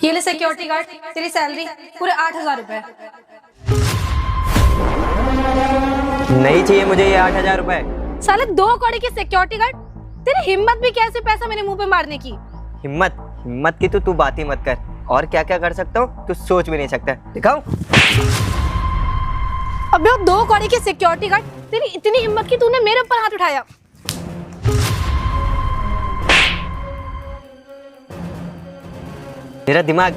ये ले security guard, तेरी सैलरी पूरे 8,000 रुपए। नहीं चाहिए मुझे ये 8,000 रुपए। साले 2 कौड़ी की सिक्योरिटी गार्ड, तेरी हिम्मत भी कैसे पैसा मेरे मुंह पे मारने की। हिम्मत की तो तू बात ही मत कर, और क्या क्या कर सकता हूँ तू सोच भी नहीं सकता। दिखाऊं? अबे वो 2 कौड़ी की सिक्योरिटी गार्ड, तेरी इतनी हिम्मत की तूने मेरे ऊपर हाथ उठाया। तेरा दिमाग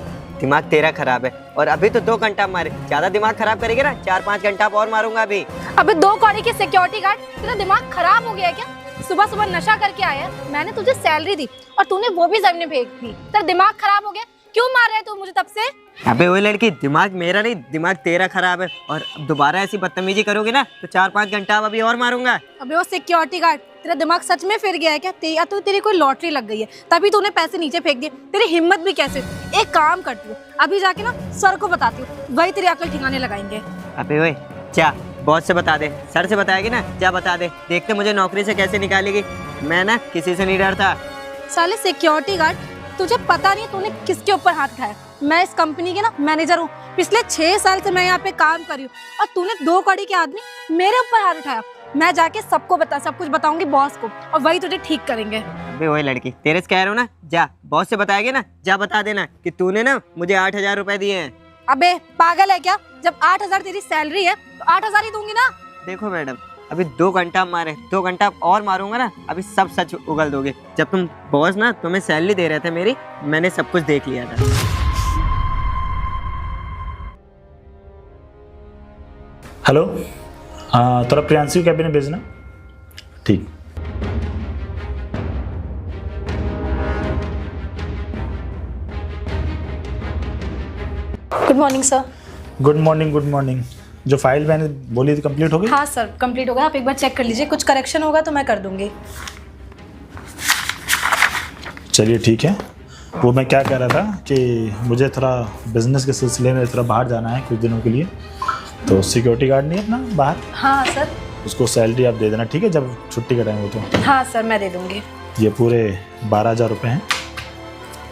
तेरा खराब है, और अभी तो 2 घंटा मारे, ज्यादा दिमाग खराब करेगा ना 4-5 घंटा और मारूंगा अभी। अबे 2 कौड़ी की सिक्योरिटी गार्ड, तेरा दिमाग खराब हो गया है क्या? सुबह सुबह नशा करके आया, मैंने तुझे सैलरी दी और तूने वो भी जमीन फेंक दी। तेरा दिमाग खराब हो गया? क्यों मार रहा है तू मुझे तब से? अबे वो लड़की, दिमाग मेरा नहीं, दिमाग तेरा खराब है, और अब दोबारा ऐसी बदतमीजी करोगे ना तो 4-5 घंटा अभी और मारूंगा। अबे वो सिक्योरिटी गार्ड, तेरा दिमाग सच में फिर गया है क्या? या तो तेरी कोई लॉटरी लग गई है तभी तूने पैसे नीचे फेंक दिए। तेरी हिम्मत भी कैसे? एक काम करती हूँ, अभी जाके ना सर को बताती हूँ, वही तेरी अकल ठिकाने लगाएंगे। अबे ओए क्या बॉस से बता दे, सर से बताएगी ना, क्या बता दे, देखते मुझे नौकरी से कैसे निकालेगी। मैं ना किसी से नहीं डरता। साले सिक्योरिटी गार्ड, तुझे पता नहीं तूने किसके ऊपर हाथ उठाया। मैं इस कंपनी के ना मैनेजर हूँ, पिछले 6 साल से मैं यहाँ पे काम कर रही हूँ, और तूने 2 कौड़ी के आदमी मेरे ऊपर हाथ उठाया। मैं जाके सब कुछ बताऊंगी बॉस को, और वही तुझे ठीक करेंगे। अबे वही लड़की, तेरे से कह रहा हूँ ना, जा बॉस से बताएगी ना, जा बता देना कि तूने ना मुझे 8,000 रुपए दिए हैं। अबे पागल है क्या? जब 8,000 तेरी सैलरी है तो 8,000 ही दूंगी ना। देखो मैडम, अभी 2 घंटा मारे, 2 घंटा और मारूंगा ना, अभी सब सच उगल दोगे। जब तुम बॉस ना तुम्हें सैलरी दे रहे थे मेरी, मैंने सब कुछ देख लिया था। हेलो, हाँ थोड़ा प्रियांशी को कैबिन में भेजना। ठीक। Good morning sir. Good morning. जो फाइल मैंने बोली थी कंप्लीट हो गई? हाँ सर, कंप्लीट हो गया। आप एक बार चेक कर लीजिए, कुछ करेक्शन होगा तो मैं कर दूंगी। चलिए ठीक है। वो मैं क्या कह रहा था कि मुझे थोड़ा बिजनेस के सिलसिले में थोड़ा बाहर जाना है कुछ दिनों के लिए, तो सिक्योरिटी गार्ड नहीं है अपना बाहर? हाँ सर। उसको सैलरी आप दे देना, ठीक है, जब छुट्टी का टाइम हो तो। हाँ सर, मैं दे दूंगी। ये पूरे 12,000 रुपये हैं,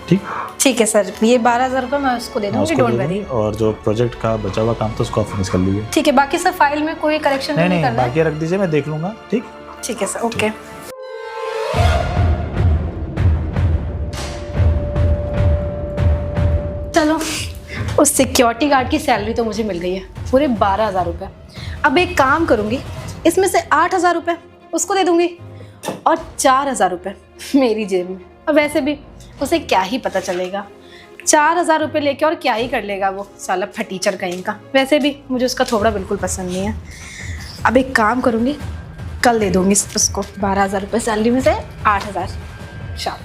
ठीक? ठीक है सर, ये 12,000 रुपये मैं उसको दे दूंगी, डोंट वरी। और जो प्रोजेक्ट का बचा हुआ काम था उसको आप फिनिश कर लीजिए। ठीक है, बाकी सर फाइल में कोई करेक्शन नहीं करना है? बाकी रख दीजिए, मैं देख लूँगा। ठीक ठीक है सर, ओके। चलो, उस सिक्योरिटी गार्ड की सैलरी तो मुझे मिल गई है, पूरे 12,000 रुपये। अब एक काम करूंगी, इसमें से 8,000 रुपये उसको दे दूंगी और 4,000 रुपये मेरी जेब में। और वैसे भी उसे क्या ही पता चलेगा, 4,000 रुपये लेके और क्या ही कर लेगा वो साला फटीचर कहीं का। वैसे भी मुझे उसका थोड़ा बिल्कुल पसंद नहीं है। अब एक काम करूंगी, कल दे दूंगी उसको 12,000 रुपये सैलरी में से 8,000 शाम।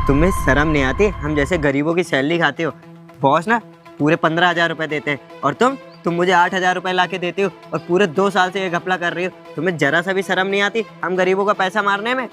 तुम्हें शर्म नहीं आती? हम जैसे गरीबों की सैलरी खाते हो। बॉस ना पूरे 15,000 रुपए देते हैं, और तुम मुझे 8,000 रुपए ला के देती हो, और पूरे 2 साल से ये घपला कर रही हो। तुम्हें जरा सा भी शर्म नहीं आती हम गरीबों का पैसा मारने में?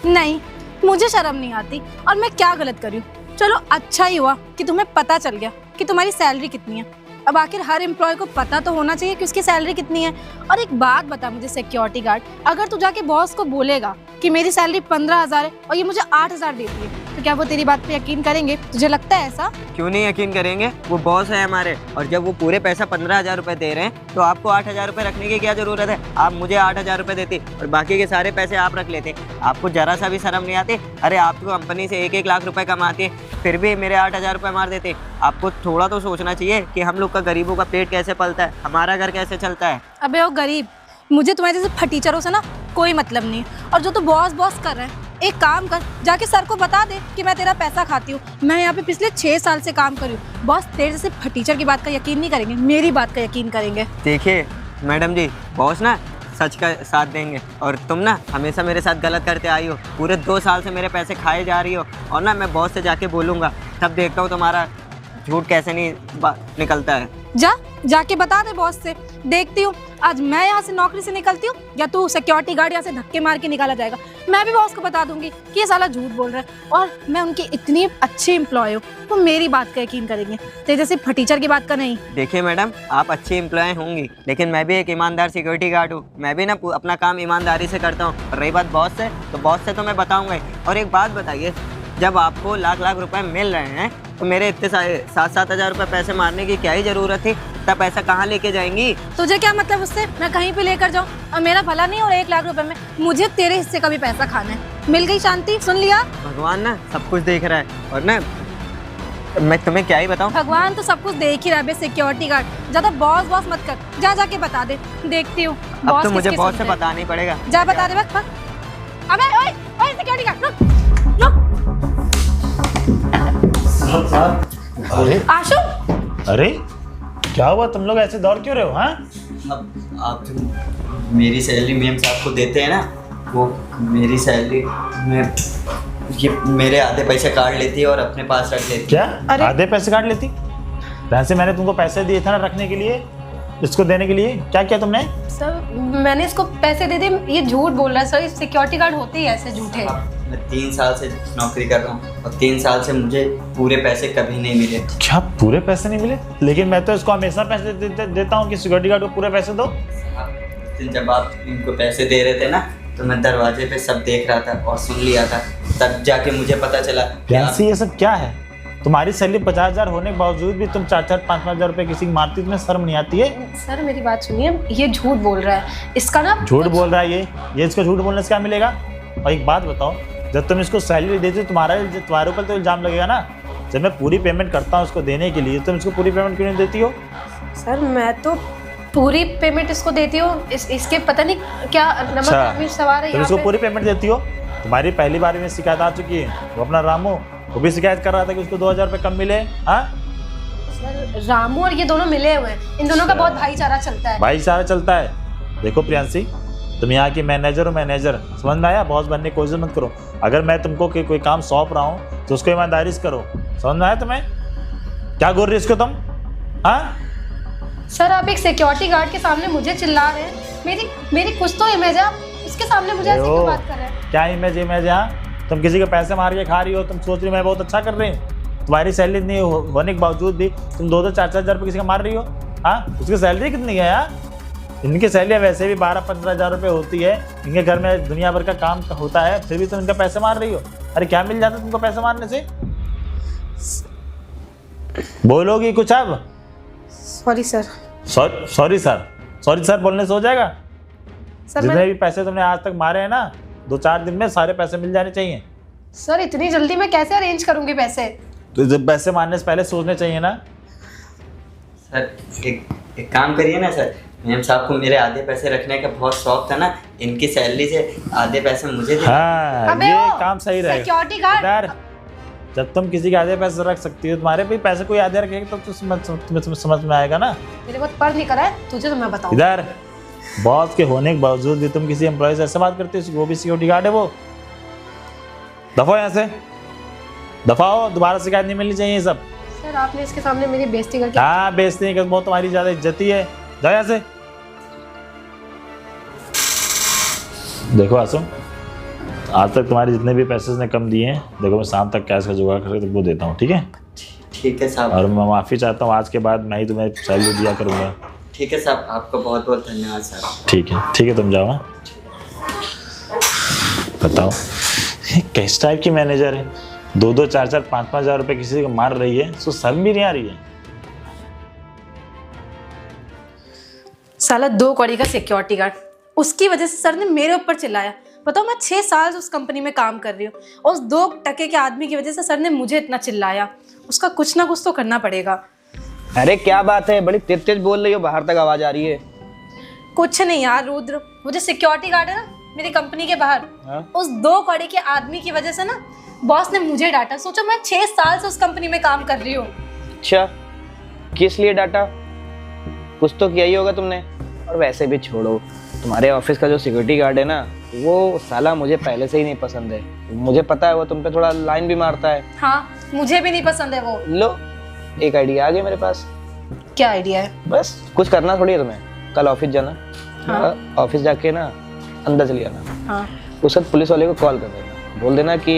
नहीं, मुझे शर्म नहीं आती, और मैं क्या गलत करी हूँ? चलो अच्छा ही हुआ कि तुम्हें पता चल गया कि तुम्हारी सैलरी कितनी है। अब आखिर हर एम्प्लॉय को पता तो होना चाहिए कि उसकी सैलरी कितनी है। और एक बात बता मुझे सिक्योरिटी गार्ड, अगर तू जाके बॉस को बोलेगा कि मेरी सैलरी 15,000 है और ये मुझे 8,000 देती है, तो क्या वो तेरी बात पे यकीन करेंगे? तुझे लगता है ऐसा? क्यों नहीं यकीन करेंगे, वो बॉस है हमारे, और जब वो पूरे पैसा 15,000 रुपए दे रहे हैं तो आपको 8,000 रुपए रखने की क्या जरूरत है? आप मुझे 8,000 रुपए देते और बाकी के सारे पैसे आप रख लेते। आपको जरा सा भी शर्म नहीं आती? अरे आप तो कंपनी से 1-1 लाख रुपए कमाते हैं, फिर भी मेरे 8,000 रुपए मार देते। आपको थोड़ा तो सोचना चाहिए कि हम लोग का गरीबों का पेट कैसे पलता है, हमारा घर कैसे चलता है। अबे वो गरीब, मुझे तुम्हारे जैसे फटीचरों से ना कोई मतलब नहीं है। और जो तू बॉस कर रहा है, एक काम कर, जाके सर को बता दे कि मैं तेरा पैसा खाती हूँ। मैं यहाँ पे पिछले 6 साल से काम कर रही हूँ। बॉस तेरे जैसे फटीचर की बात का यकीन नहीं करेंगे, मेरी बात का यकीन करेंगे। देखिए मैडम जी, बॉस ना सच का साथ देंगे, और तुम ना हमेशा मेरे साथ गलत करते आई हो। पूरे 2 साल से मेरे पैसे खाए जा रही हो, और ना मैं बॉस से जाके बोलूँगा, तब देखता हूँ तुम्हारा झूठ कैसे नहीं निकलता है। जाके बता दे बॉस से, देखती हूँ आज मैं यहाँ से नौकरी से निकलती हूँ या तू सिक्योरिटी गार्ड यहाँ से धक्के मार के निकाला जाएगा। मैं भी बॉस को बता दूंगी कि ये साला झूठ बोल रहा है, और मैं उनकी इतनी अच्छी एम्प्लॉय हूँ, वो मेरी बात का यकीन करेंगे, तेरे जैसे फटीचर की बात का नहीं। देखिए मैडम, आप अच्छी एम्प्लॉय होंगी, लेकिन मैं भी एक ईमानदार सिक्योरिटी गार्ड हूँ। मैं भी ना अपना काम ईमानदारी से करता हूँ। और रही बात बॉस से, तो बॉस से तो मैं बताऊँगा ही। और एक बात बताइए, जब आपको लाख लाख रुपए मिल रहे हैं तो मेरे इतने 7-7 हज़ार रुपए पैसे मारने की क्या ही ज़रूरत थी? तब पैसा कहाँ लेके जाएंगी? तुझे क्या मतलब उससे? मैं कहीं पे लेकर जाऊँ और मेरा भला नहीं हो रहा 1 लाख रुपए में, मुझे तेरे हिस्से का भी पैसा खाना है। मिल गई शांति, सुन लिया? भगवान ना सब कुछ देख रहा है और ना मैं तुम्हें क्या ही बताऊँ। भगवान तो सब कुछ देख ही रहा है। सिक्योरिटी गार्ड ज्यादा बॉस बॉस मत कर, जा जाके बता दे, देखती हूँ। अब तो मुझे बॉस से बताना ही पड़ेगा। जा बता दे बस। अबे ओए ओए सिक्योरिटी गार्ड रुक। अरे आशु, अरे क्या हुआ, तुम लोग ऐसे दौड़ क्यों रहे हो? हाँ, अब आप जो मेरी सैलरी मेम साहब को देते हैं ना, वो मेरी सैलरी में ये मेरे आधे पैसे काट लेती है और अपने पास रख लेती है। क्या अरे? आधे पैसे काट लेती? वैसे मैंने तुमको पैसे दिए थे ना रखने के लिए, इसको देने के लिए। क्या किया तुमने? सर मैंने इसको पैसे दे दिए। ये झूठ बोल रहा है सर, सिक्योरिटी गार्ड होते ही ऐसे झूठे। मैं 3 साल से नौकरी कर रहा हूँ और 3 साल से मुझे पूरे पैसे कभी नहीं मिले। क्या पूरे पैसे नहीं मिले? लेकिन मैं तो इसको हमेशा पैसे देता हूँ कि सिक्योरिटी गार्ड को पूरे पैसे दो। उस दिन जब आप इनको पैसे दे रहे थे ना, तो मैं दरवाजे पे सब देख रहा था और सुन लिया था, तब जाके मुझे पता चला। प्रियांशी ये सब क्या है? तुम्हारी सैलरी 50,000 होने के बावजूद भी तुम 4-4, 5-5 हज़ार रुपए किसी की मारती, तुम्हें शर्म नहीं आती है? सर मेरी बात सुनिए, ये झूठ बोल रहा है। इसका ना झूठ बोल रहा है ये इसको झूठ बोलने से क्या मिलेगा? और एक बात बताओ, जब तुम इसको सैलरी देती हो तुम्हारे ऊपर तो इल्जाम लगेगा ना। जब मैं पूरी पेमेंट करता हूँ इसको देने के लिए, तुम इसको पूरी पेमेंट क्यों नहीं देती हो? सर मैं तो पूरी पेमेंट इसको देती हूँ। इसके पता नहीं क्या नंबर सवार है। तुम इसको पूरी पेमेंट देती हो? तुम्हारी पहली बार में शिकायत आ चुकी है। वो अपना रामू, वो भी शिकायत कर रहा था कि उसको 2,000 रुपये कम मिले। हाँ सर रामू और ये दोनों मिले हुए हैं, इन दोनों का बहुत भाईचारा चलता है। भाईचारा चलता है? देखो प्रियांशी, तुम यहाँ की मैनेजर हो, मैनेजर समझ में आया? बॉस बनने की कोशिश मत करो। अगर मैं तुमको कोई काम सौंप रहा हूँ तो उसको ईमानदारी से करो। समझ में आया तुम्हें? क्या बोल रही हो इसको तुम? हाँ सर आप एक सिक्योरिटी गार्ड के सामने मुझे चिल्ला रहे हैं। मेरी कुछ तो इमेज है, आप उसके सामने मुझे ऐसे क्यों बात कर रहे हैं? क्या इमेज यहाँ? तुम किसी के पैसे मार के खा रही हो, तुम सोच रही हो मैं बहुत अच्छा कर रही हूँ। तुम्हारी सैलरी नहीं होने के बावजूद भी तुम 2-2, 4-4 हज़ार रुपये किसी का मार रही हो। हाँ, उसकी सैलरी कितनी है यार? इनकी सैलरी वैसे भी 12-15 हज़ार रुपये होती है। इनके घर में दुनिया भर का काम होता है, फिर भी तुम इनका पैसे मार रही हो। अरे क्या मिल जाता तुमको पैसे मारने से? बोलोगी कुछ अब? Sorry sir. सॉरी सर बोलने से हो जाएगा? सर जितने भी पैसे तुमने आज तक मारे हैं ना, 2-4 दिन में सारे पैसे मिल जाने चाहिए। सर इतनी जल्दी मैं कैसे अरेंज करूंगी पैसे? तो जब पैसे मारने से पहले सोचने चाहिए ना। सर एक काम करिए ना सर, मैम साहब को मेरे आधे पैसे रखने का बहुत शौक था ना, इनकी सैलरी से आधे पैसे मुझे दे। हाँ, ये काम सही रहेगा। सिक्योरिटी गार्ड, जब तुम किसी के आधे पैसे रख सकती हो, तुम्हारे भी पैसे कोई आधे रखेगा तो तुम्हें समझ में आएगा ना। मेरे बहुत पर नहीं करा है तुझे, तो मैं बताऊं। इधर बॉस के होने के बावजूद भी तुम किसी एम्प्लॉय से ऐसे बात करते हो, वो भी सिक्योरिटी गार्ड है। वो दफाओ यहाँ से, दफाओ, दोबारा शिकायत नहीं मिलनी चाहिए सब। सर आपने इसके सामने मेरी बेइज्जती करके। हाँ बेइज्जती नहीं कर, बहुत तुम्हारी ज्यादा इज्जती है। जाओ यहाँ से। देखो आसुम, आज तक तुम्हारे जितने भी पैसे ने कम दिए हैं, देखो मैं शाम तक कैश का जुगाड़ करके तुमको देता हूँ, ठीक है? ठीक है साहब। और मैं माफ़ी चाहता हूँ, आज के बाद मैं ही तुम्हें सैलरी दिया करूँगा। ठीक है साहब, आपका बहुत बहुत धन्यवाद साहब। ठीक है तुम जाओ। हाँ बताओ, किस टाइप की मैनेजर है? 2-2, 4-4, 5-5 हज़ार रुपये किसी को मार रही है, तो शर्म भी नहीं आ रही है? साला 2 कौड़ी का सिक्योरिटी गार्ड, उसकी वजह से सर ने मेरे ऊपर चिल्लाया। बताओ मैं 6 साल से उस कंपनी में काम कर रही हूँ और उस 2 टके के आदमी की वजह से सर ने मुझे इतना चिल्लाया। उसका कुछ ना कुछ तो करना पड़ेगा। अरे क्या बात है, बड़ी तेज तेज बोल रही हो, बाहर तक आवाज आ रही है। कुछ नहीं यार रुद्र, वो जो सिक्योरिटी गार्ड है ना मेरी कंपनी के बाहर, उस 2 कौड़ी के आदमी की वजह से ना बॉस ने मुझे डांटा। सोचो मैं 6 साल से उस कंपनी में काम कर रही हूँ। अच्छा, किस लिए डांटा? कुछ तो किया ही होगा तुमने। और वैसे भी छोड़ो, तुम्हारे ऑफिस का जो सिक्योरिटी गार्ड है ना, वो साला मुझे पहले से ही नहीं पसंद है। मुझे पता है वो तुम पे थोड़ा लाइन भी मारता है। हाँ मुझे भी नहीं पसंद है वो। लो, एक आइडिया आ गया मेरे पास। क्या आइडिया है? बस कुछ करना थोड़ी है तुम्हें, कल ऑफिस जाना। हाँ। ऑफिस जाके ना अंदर चली जाना। हाँ। उस वक्त पुलिस वाले को कॉल कर देना, बोल देना कि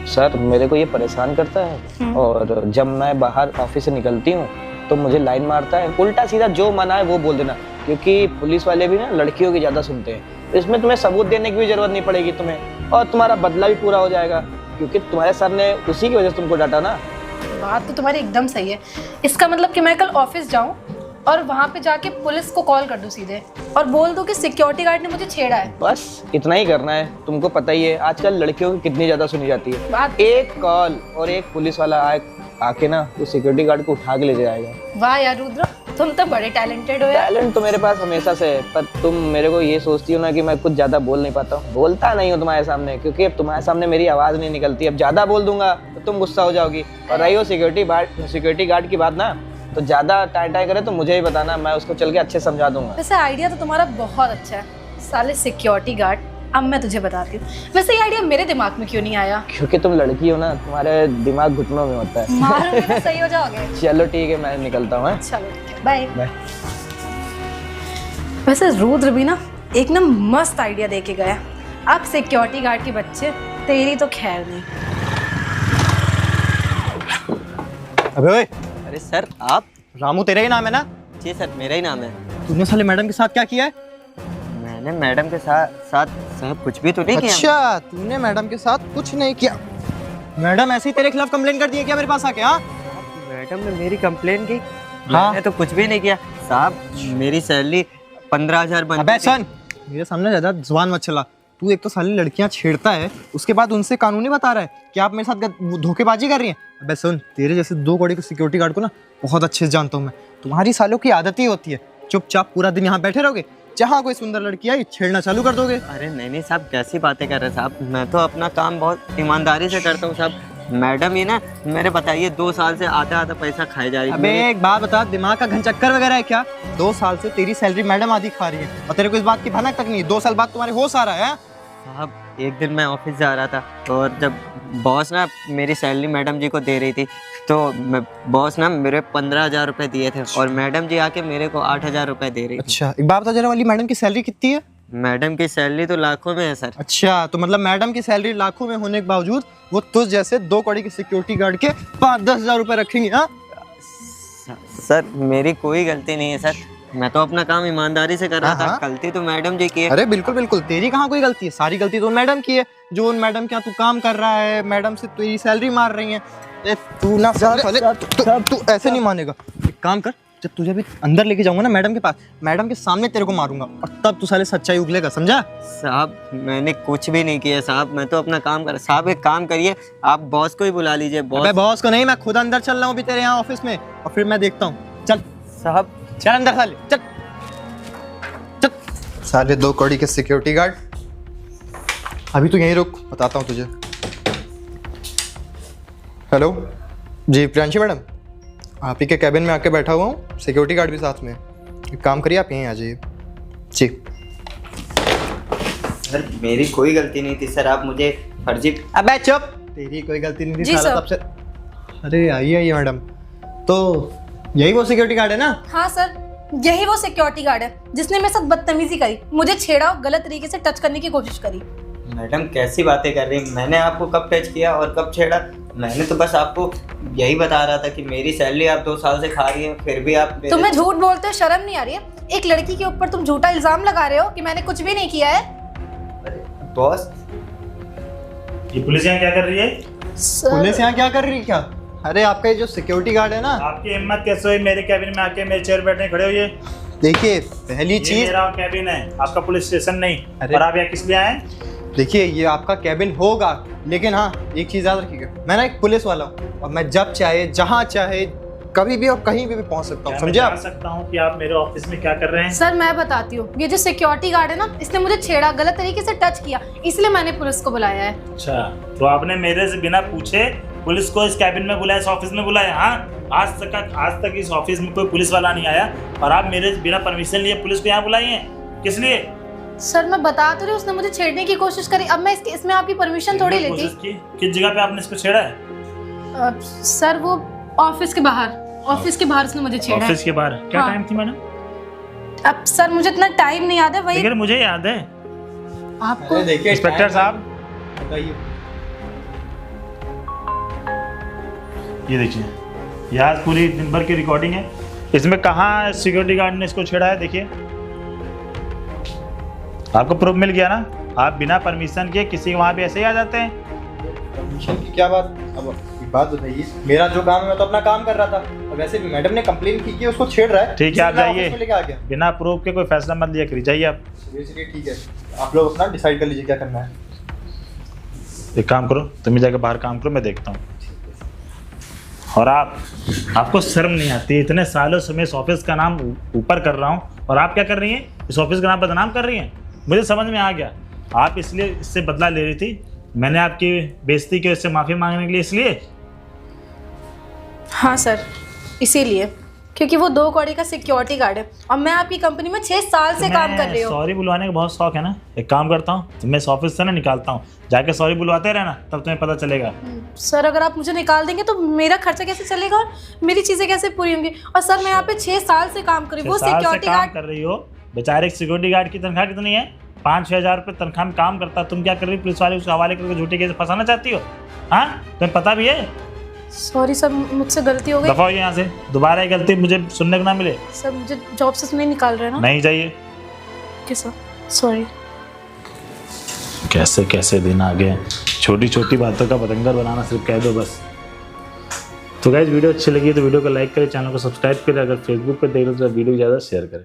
सर मेरे को ये परेशान करता है और जब मैं बाहर ऑफिस से निकलती हूँ तो मुझे लाइन मारता है। उल्टा सीधा जो मना है वो बोल देना, क्योंकि पुलिस वाले भी ना लड़कियों की ज़्यादा सुनते हैं। इसमें तुम्हें सबूत देने की भी जरूरत नहीं पड़ेगी तुम्हें, और तुम्हारा बदला भी पूरा हो जाएगा। क्योंकि तुम्हारे सर ने उसी की वजह से तुमको डांटा ना। बात तो तुम्हारी एकदम सही है। इसका मतलब कि मैं कल ऑफिस जाऊं और वहां पे जाके पुलिस को कॉल कर दूं सीधे और बोल दूं कि सिक्योरिटी गार्ड ने मुझे छेड़ा है। बस इतना ही करना है। तुमको पता ही है आजकल लड़कियों की कितनी ज्यादा सुनी जाती है। बात एक कॉल और एक पुलिस वाला आके ना तो सिक्योरिटी गार्ड को उठा के ले जाएगा। वाह यार रुद्र, तुम तो बड़े टैलेंटेड हो यार। टैलेंट तो मेरे पास हमेशा से है, पर तुम मेरे को ये सोचती हो ना कि मैं कुछ ज्यादा बोल नहीं पाता हूँ। बोलता नहीं हूँ तुम्हारे सामने, क्योंकि अब तुम्हारे सामने मेरी आवाज नहीं निकलती। अब ज्यादा बोल दूंगा तो तुम गुस्सा हो जाओगी। और रही हो सिक्योरिटी गार्ड की बात ना, तो ज्यादा टाई करे तो मुझे ही बताना, मैं उसको चल के अच्छे समझा दूंगा। वैसे आइडिया तो तुम्हारा बहुत अच्छा है, साले सिक्योरिटी गार्ड। अब मैं तुझे बताती हूँ, वैसे ये आइडिया मेरे दिमाग में क्यों नहीं आया? क्योंकि तुम लड़की हो ना, तुम्हारे दिमाग घुटनों में होता है। मारोगे तो सही हो जाओगे। चलो ठीक है, मैं निकलता हूँ। चलो ठीक है, बाय। बाय। वैसे रुद्र भी ना एक ना मस्त आइडिया दे के गया। अब सिक्योरिटी गार्ड के बच्चे, तेरी तो खैर नहीं। अबे ओए, अरे सर आप? रामू तेरा ही नाम है ना? जी सर मेरा ही नाम है। तूने साले मैडम के साथ क्या किया है? मैंने मैडम के साथ साहब कुछ भी तो नहीं किया। अच्छा, तूने मैडम के साथ कुछ नहीं किया। मैडम ऐसे ही तेरे खिलाफ कंप्लेन कर दी है क्या मेरे पास आके? हाँ, मैडम ने मेरी कंप्लेन की। हाँ? मैंने तो कुछ भी नहीं किया साहब। मेरी सैलरी 15,000 बनती अबे थी। सुन, मेरे सामने ज्यादा जुबान मत चला। तू एक तो साली लड़कियां छेड़ता है, उसके बाद उनसे कानूनी बता रहा है कि आप मेरे साथ धोखेबाजी कर रही हैं। अबे सुन, तेरे जैसे 2 कौड़ी के सिक्योरिटी गार्ड को ना बहुत अच्छे से जानता हूँ मैं। तुम्हारी सालों की आदत ही होती है, चुपचाप पूरा दिन यहाँ बैठे रहोगे, जहाँ कोई सुंदर लड़की आई छेड़ना चालू कर दोगे। अरे नहीं साहब, कैसी बातें कर रहे हैं साहब। मैं तो अपना काम बहुत ईमानदारी से करता हूँ साहब। मैडम ही ना मेरे बताइए 2 साल से आधा पैसा खाए जा रही है। अबे एक बात बता, दिमाग का घनचक्कर वगैरह है क्या? 2 साल से तेरी सैलरी मैडम आधी खा रही है और तेरे को इस बात की भनक तक नहीं है। 2 साल बाद तुम्हारे होश आ रहा है? साहब एक दिन मैं ऑफिस जा रहा था और जब बॉस ना मेरी सैलरी मैडम जी को दे रही थी, तो बॉस ना मेरे 15,000 रुपए दिए थे और मैडम जी आके मेरे को 8,000 रुपए दे रही थी। अच्छा, एक बात बता जरा, वाली मैडम की सैलरी कितनी है? मैडम की सैलरी तो लाखों में है सर। अच्छा, तो मतलब मैडम की सैलरी लाखों में होने के बावजूद वो तुझ जैसे 2 कौड़ी के सिक्योरिटी गार्ड के 5-10 हजार रुपए रखेंगे? हाँ सर मेरी कोई गलती नहीं है सर, मैं तो अपना काम ईमानदारी से कर रहा था। हाँ। गलती तो मैडम जी की है। अरे बिल्कुल बिल्कुल, तेरी कहाँ कोई गलती है? सारी गलती तो मैडम की है, जो उन मैडम के यहाँ तू काम कर रहा है, मैडम से तेरी सैलरी मार रही है। तू ना तू ऐसे नहीं मानेगा। एक काम कर, जब तुझे भी अंदर लेके जाऊंगा ना मैडम के पास, मैडम के सामने तेरे को मारूंगा और तब तू साले सच्चाई उगलेगा, समझा? साहब मैंने कुछ भी नहीं किया साहब, मैं तो अपना काम कर। साहब एक काम करिए, आप बॉस को ही बुला लीजिए। बॉस को नहीं, मैं खुद अंदर चल रहा हूँ अभी तेरे यहाँ ऑफिस में, और फिर मैं देखता हूँ। चल साहब चल अंदर साले, चल चल। साले 2 कौड़ी के सिक्योरिटी गार्ड, अभी तू यहीं रुक, बताता हूँ तुझे। हेलो जी प्रियांशी मैडम, आप ही के कैबिन में आके बैठा हुआ हूँ, सिक्योरिटी गार्ड भी साथ में। एक काम करिए, आप यहीं आ जाइए। जी सर मेरी कोई गलती नहीं थी सर, आप मुझे फर्जी। अबे चुप, तेरी कोई गलती नहीं थी जी साला सर। तब से। अरे आइए आइए मैडम, तो यही वो सिक्योरिटी गार्ड है ना? हाँ सर, यही वो सिक्योरिटी गार्ड है जिसने मेरे साथ बदतमीजी करी, मुझे छेड़ा और गलत तरीके से टच करने की कोशिश करी। मैडम कैसी बातें कर रही हैं? मैंने आपको कब टच किया और कब छेड़ा? मैंने तो बस आपको यही बता रहा था कि मेरी सैलरी आप 2 साल से खा रही हैं, फिर भी आप तुम्हें झूठ बोलते हो शर्म नहीं आ रही है? एक लड़की के ऊपर तुम झूठा इल्जाम लगा रहे हो कि मैंने कुछ भी नहीं किया है। बॉस ये पुलिस यहाँ क्या कर रही है? पुलिस यहाँ क्या कर रही है क्या? अरे आपका ये जो सिक्योरिटी गार्ड है ना, आपकी हिम्मत कैसे हुई मेरे कैबिन में आके मेरे चेयर बैठने खड़े हुए? देखिए पहली ये चीज, मेरा कैबिन है, आपका पुलिस स्टेशन नहीं। अरे। और आप यहाँ किस लिए आए? देखिए ये आपका कैबिन होगा, लेकिन हाँ एक चीज याद रखिएगा, मैं ना एक पुलिस वाला हूँ और मैं जब चाहे जहाँ चाहे कभी भी और कहीं भी पहुँच सकता हूँ, क्या समझे मैं आप? जान सकता हूँ कि आप मेरे ऑफिस में क्या कर रहे हैं? सर मैं बताती हूँ, ये जो सिक्योरिटी गार्ड है ना, इसने मुझे छेड़ा, गलत तरीके से टच किया, इसलिए मैंने पुलिस को बुलाया है। अच्छा, तो आपने मेरे से बिना पूछे पुलिस को इस कैबिन में बुलाया, इस ऑफिस में बुलाया? हाँ, आज तक इस ऑफिस में कोई पुलिस वाला नहीं आया और आप मेरे बिना परमिशन लिए पुलिस को यहाँ बुलाई हैं? किस लिए? सर मैं बता तो रही हूँ, उसने मुझे छेड़ने की कोशिश करी। अब मैं इसमें आपकी परमिशन थोड़ी लेती। कोशिश की? किस जगह पे आपने इसको छेड़ा है? सर वो ऑफिस के बाहर उसने मुझे छेड़ा है। ऑफिस के बाहर? क्या हाँ। टाइम थी मैडम? अब सर मुझे इतना टाइम नहीं याद है, वही लेकिन मुझे याद है। आपको। देखिए इंस्पेक्टर साहब बताइए। ये देखिए, ये आज पूरी दिन भर की रिकॉर्डिंग है। इसमें कहाँ सिक्योरिटी गार्ड ने इसको छेड़ा है? देखिए आपको प्रूफ मिल गया ना। आप बिना परमिशन के किसी वहाँ पे ऐसे ही आ जाते हैं? टेंशन की क्या बात? अब एक बात बताइए, मेरा जो काम है मैं तो अपना काम कर रहा था, और वैसे भी मैडम ने कंप्लेन की कि उसको छेड़ रहा है। ठीक है, आप इसलिए मैं ऑफिस जाइए। में लेके आ गया। बिना प्रूफ के कोई फैसला मत लिया करिए, जाइए आप। चलिए ठीक है, आप लोग अपना डिसाइड कर लीजिए क्या करना है। एक काम करो, तुम ही जाकर बाहर काम करो, मैं देखता हूँ। और आपको शर्म नहीं आती? इतने सालों से मैं इस ऑफिस का नाम ऊपर कर रहा हूँ और आप क्या कर रही हैं? इस ऑफिस का नाम बदनाम कर रही हैं। मुझे समझ में आ गया, आप इसलिए इससे बदला ले रही थी। मैंने आपकी बेइज्जती की, इससे माफ़ी मांगने के लिए, इसलिए। हाँ सर, इसीलिए, क्योंकि वो 2 कौड़ी का सिक्योरिटी गार्ड है और मैं आपकी कंपनी में 6 साल से काम कर रही हूँ। सॉरी बुलवाने का बहुत शौक है ना? एक काम करता हूँ, मैं इस ऑफिस से ना निकालता हूँ, जाके सॉरी बुलवाते रहना, तब तुम्हें पता चलेगा। सर अगर आप मुझे निकाल देंगे तो मेरा खर्चा कैसे चलेगा और मेरी चीज़ें कैसे पूरी होंगी? और सर मैं यहाँ पे 6 साल से काम कर रही हूँ। वो 6 साल से सिक्योरिटी काम गार्ड कर रही हो, बेचारे सिक्योरिटी गार्ड की तनख्वाह कितनी है? 5-6 हज़ार रुपये तनख्वाह में काम करता। तुम क्या कर रही हो? पुलिस वाले उसके हवाले करके झूठे केस फंसाना चाहती हो? हाँ, तुम्हें पता भी है? सॉरी सर, मुझसे गलती हो गई। दफा हो यहाँ से, दोबारा ये गलती मुझे सुनने को ना मिले। सर मुझे जॉब से नहीं निकाल रहे ना? नहीं जाइए। Okay sir, sorry. कैसे कैसे दिन आ गए, छोटी छोटी बातों का पतंगर बनाना सिर्फ कह दो बस। तो गाइस, वीडियो अच्छी लगी तो वीडियो को लाइक करें, चैनल को सब्सक्राइब करें, अगर फेसबुक पर देख रहे हो तो वीडियो ज़्यादा शेयर करें।